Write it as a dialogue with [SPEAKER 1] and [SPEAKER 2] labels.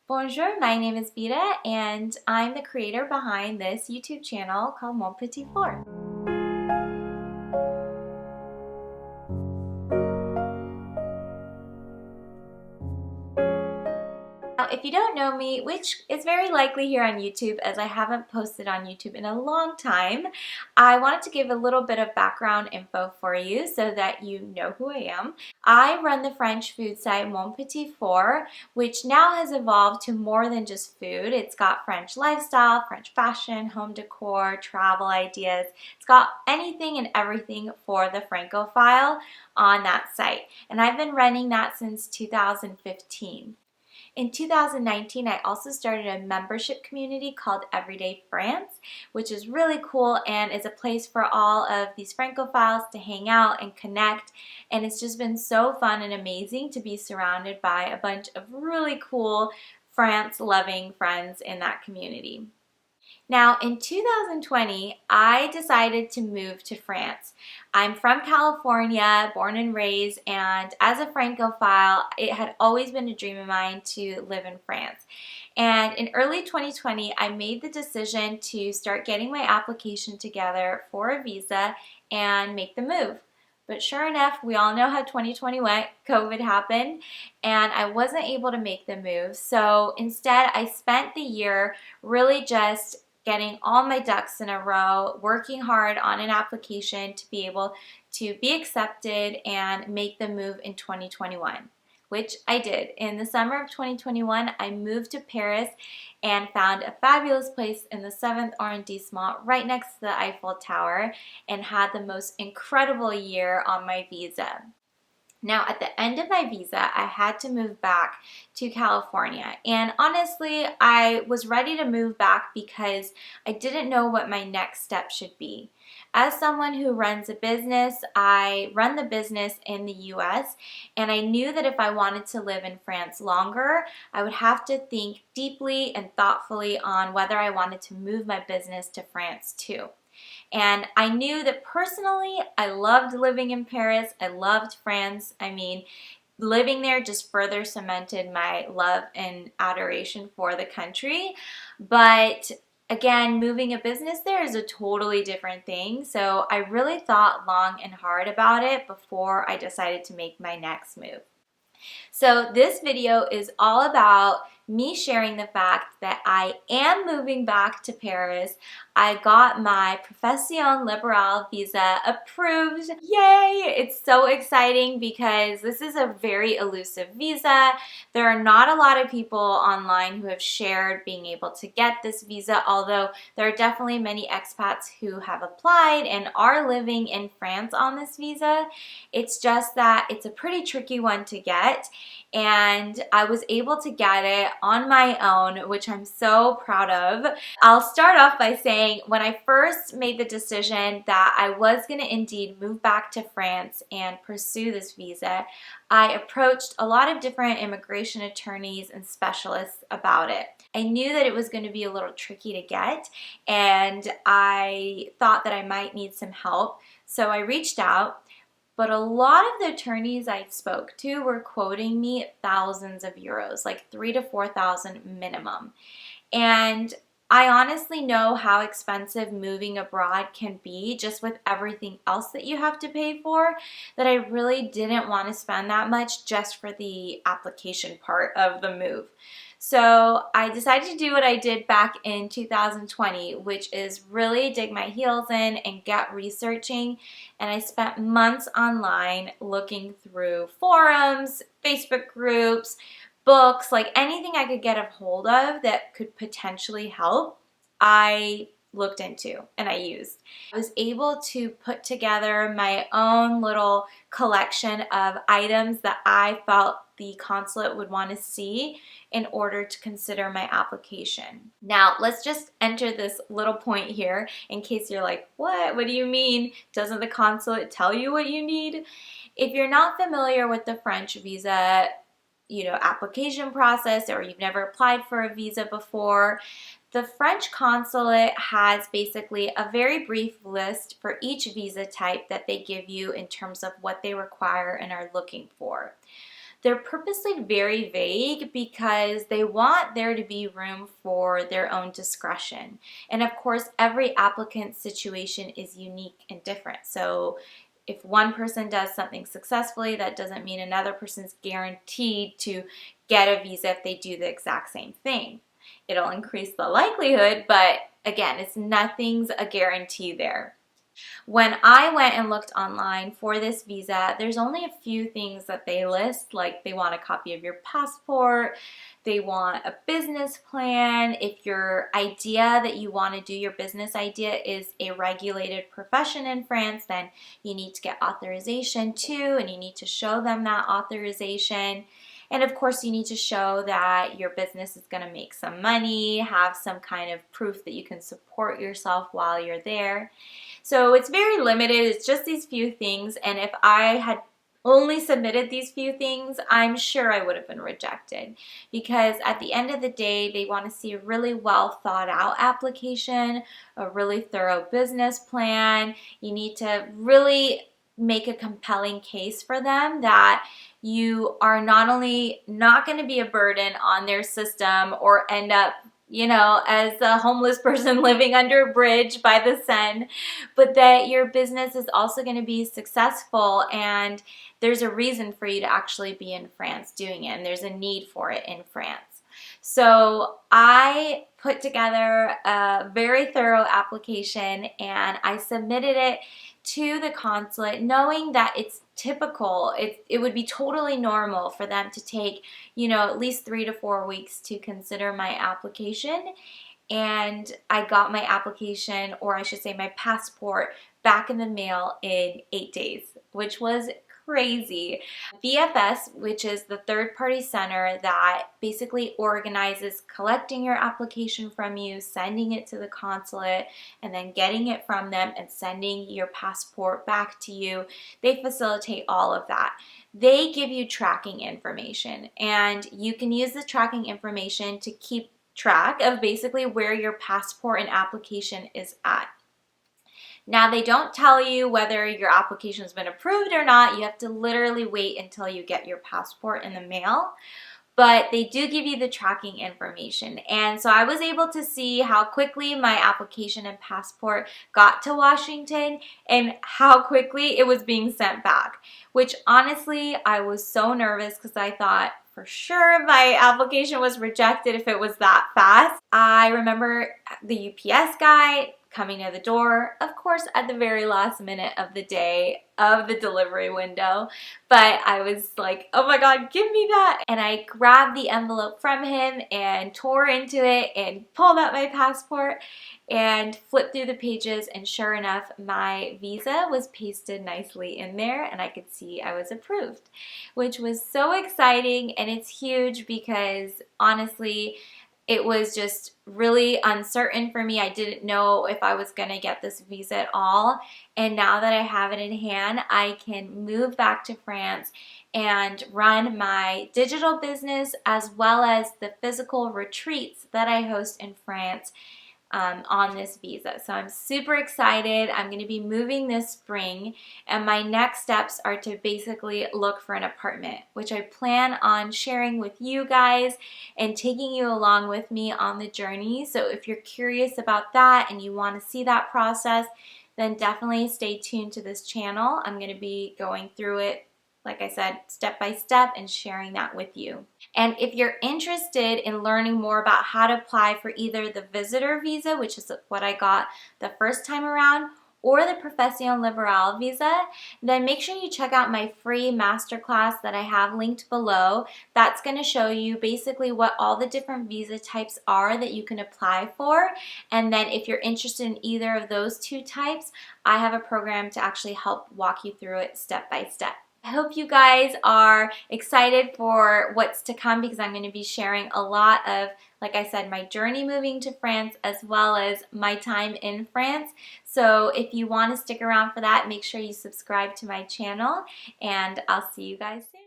[SPEAKER 1] Bonjour, my name is Vita and I'm the creator behind this YouTube channel called Mon Petit Four. Now, if you don't know me, which is very likely here on YouTube as I haven't posted on YouTube in a long time, I wanted to give a little bit of background info for you so that you know who I am. I run the French food site Mon Petit Four, which now has evolved to more than just food. It's got French lifestyle, French fashion, home decor, travel ideas. It's got anything and everything for the Francophile on that site. And I've been running that since 2015. In 2019, I also started a membership community called Everyday France, which is really cool and is a place for all of these Francophiles to hang out and connect. And it's just been so fun and amazing to be surrounded by a bunch of really cool France-loving friends in that community. Now, in 2020, I decided to move to France. I'm from California, born and raised, and as a Francophile, it had always been a dream of mine to live in France. And in early 2020, I made the decision to start getting my application together for a visa and make the move. But sure enough, we all know how 2020 went. COVID happened, and I wasn't able to make the move. So instead, I spent the year really just getting all my ducks in a row, working hard on an application to be able to be accepted and make the move in 2021, which I did. In the summer of 2021, I moved to Paris and found a fabulous place in the 7th arrondissement right next to the Eiffel Tower and had the most incredible year on my visa. Now, at the end of my visa, I had to move back to California. And honestly, I was ready to move back because I didn't know what my next step should be. As someone who runs a business, I run the business in the US, and I knew that if I wanted to live in France longer, I would have to think deeply and thoughtfully on whether I wanted to move my business to France too. And I knew that personally, I loved living in Paris. I loved France. I mean, living there just further cemented my love and adoration for the country. But again, moving a business there is a totally different thing. So I really thought long and hard about it before I decided to make my next move. So this video is all about me sharing the fact that I am moving back to Paris. I got my Profession Liberale visa approved. Yay! It's so exciting because this is a very elusive visa. There are not a lot of people online who have shared being able to get this visa, although there are definitely many expats who have applied and are living in France on this visa. It's just that it's a pretty tricky one to get, and I was able to get it on my own, which I'm so proud of. I'll start off by saying when I first made the decision that I was going to indeed move back to France and pursue this visa, I approached a lot of different immigration attorneys and specialists about it. I knew that it was going to be a little tricky to get, and I thought that I might need some help, so I reached out. But a lot of the attorneys I spoke to were quoting me thousands of euros, like 3,000 to 4,000 minimum. And I honestly know how expensive moving abroad can be just with everything else that you have to pay for, that I really didn't want to spend that much just for the application part of the move. So I decided to do what I did back in 2020, which is really dig my heels in and get researching. And I spent months online looking through forums, Facebook groups, books, like anything I could get a hold of that could potentially help. I looked into and I used. I was able to put together my own little collection of items that I felt the consulate would want to see in order to consider my application. Now, let's just enter this little point here in case you're like, what? What do you mean? Doesn't the consulate tell you what you need? If you're not familiar with the French visa, application process, or you've never applied for a visa before, the French consulate has basically a very brief list for each visa type that they give you in terms of what they require and are looking for. They're purposely very vague because they want there to be room for their own discretion. And of course, every applicant's situation is unique and different. So if one person does something successfully, that doesn't mean another person's guaranteed to get a visa if they do the exact same thing. It'll increase the likelihood, but again, nothing's a guarantee there. When I went and looked online for this visa, there's only a few things that they list, like they want a copy of your passport, they want a business plan. If your idea that you want to do, your business idea, is a regulated profession in France, then you need to get authorization too, and you need to show them that authorization. And of course, you need to show that your business is going to make some money, have some kind of proof that you can support yourself while you're there. So it's very limited. It's just these few things. And if I had only submitted these few things, I'm sure I would have been rejected, because at the end of the day, they want to see a really well thought out application, a really thorough business plan. You need to really make a compelling case for them that you are not only not going to be a burden on their system or end up, as a homeless person living under a bridge by the Seine, but that your business is also going to be successful and there's a reason for you to actually be in France doing it, and there's a need for it in France. So I put together a very thorough application and I submitted it to the consulate, knowing that it's typical. It would be totally normal for them to take, at least 3 to 4 weeks to consider my application. And I got my application, or I should say my passport, back in the mail in 8 days, which was crazy. VFS, which is the third-party center that basically organizes collecting your application from you, sending it to the consulate, and then getting it from them and sending your passport back to you. They facilitate all of that. They give you tracking information, and you can use the tracking information to keep track of basically where your passport and application is at. Now, they don't tell you whether your application has been approved or not. You have to literally wait until you get your passport in the mail. But they do give you the tracking information. And so I was able to see how quickly my application and passport got to Washington and how quickly it was being sent back, which honestly, I was so nervous because I thought for sure my application was rejected if it was that fast. I remember the UPS guy coming to the door, of course, at the very last minute of the day of the delivery window. But I was like, oh my God, give me that. And I grabbed the envelope from him and tore into it and pulled out my passport and flipped through the pages. And sure enough, my visa was pasted nicely in there and I could see I was approved, which was so exciting. And it's huge because honestly, it was just really uncertain for me. I didn't know if I was going to get this visa at all. And now that I have it in hand, I can move back to France and run my digital business as well as the physical retreats that I host in France on this visa. So I'm super excited. I'm going to be moving this spring, and my next steps are to basically look for an apartment, which I plan on sharing with you guys and taking you along with me on the journey. So if you're curious about that and you want to see that process, then definitely stay tuned to this channel. I'm going to be going through it, like I said, step by step and sharing that with you. And if you're interested in learning more about how to apply for either the visitor visa, which is what I got the first time around, or the Profession Liberale visa, then make sure you check out my free masterclass that I have linked below. That's going to show you basically what all the different visa types are that you can apply for. And then if you're interested in either of those two types, I have a program to actually help walk you through it step by step. I hope you guys are excited for what's to come, because I'm going to be sharing a lot of, like I said, my journey moving to France as well as my time in France. So if you want to stick around for that, make sure you subscribe to my channel, and I'll see you guys soon.